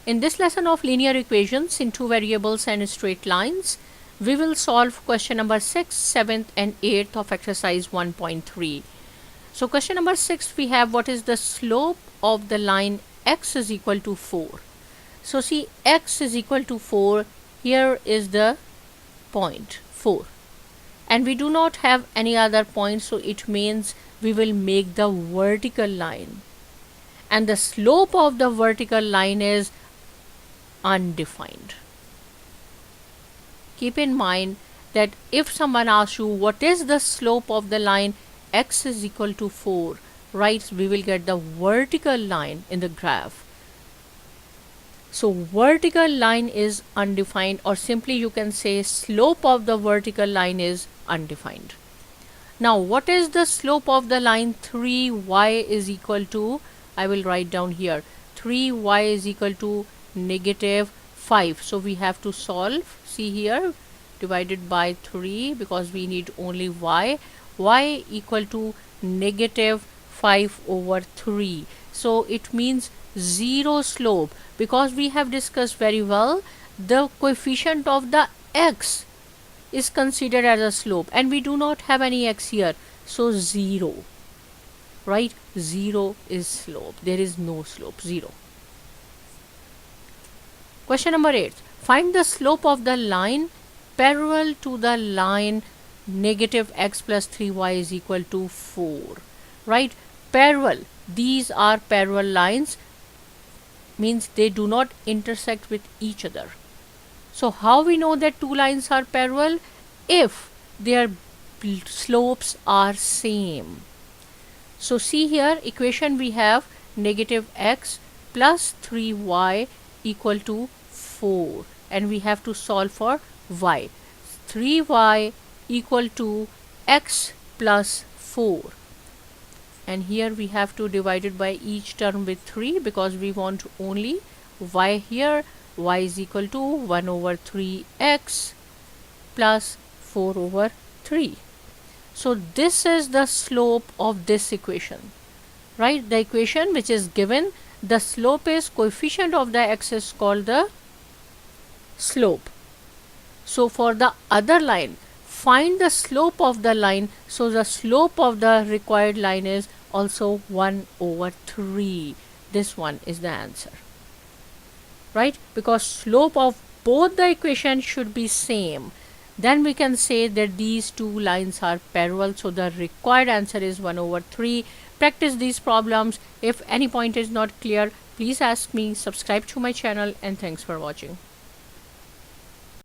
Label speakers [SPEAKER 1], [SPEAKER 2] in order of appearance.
[SPEAKER 1] In this lesson of linear equations in two variables and straight lines, we will solve question number 6, 7th and 8th of exercise 1.3. So question number 6, we have what is the slope of the line x is equal to 4. So see, x is equal to 4, here is the point 4. And we do not have any other point, so it means we will make the vertical line. And the slope of the vertical line is undefined. Keep in mind that if someone asks you what is the slope of the line x is equal to 4, right, we will get the vertical line in the graph. So vertical line is undefined, or simply you can say slope of the vertical line is undefined. Now what is the slope of the line 3y is equal to, I will write down here, 3y is equal to negative 5. So we have to solve, see here, divided by 3 because we need only y equal to negative 5 over 3. So it means 0 slope, because we have discussed very well the coefficient of the x is considered as a slope and we do not have any x here, so 0, right? 0 is slope, there is no slope, 0. Question number 8, find the slope of the line parallel to the line negative x plus 3y is equal to 4, right? Parallel, these are parallel lines, means they do not intersect with each other. So how we know that two lines are parallel? If their slopes are same. So see here, equation we have negative x plus 3y equal to 4, and we have to solve for y. 3y equal to x plus 4, and here we have to divide it by each term with 3 because we want only y here. Y is equal to 1 over 3x plus 4 over 3. So this is the slope of this equation, right? The equation which is given, the slope is coefficient of the x is called the slope. So for the other line, find the slope of the line. So the slope of the required line is also 1 over 3. This one is the answer, right? Because slope of both the equations should be same. Then we can say that these two lines are parallel. So the required answer is 1 over 3. Practice these problems. If any point is not clear, please ask me. Subscribe to my channel, and thanks for watching.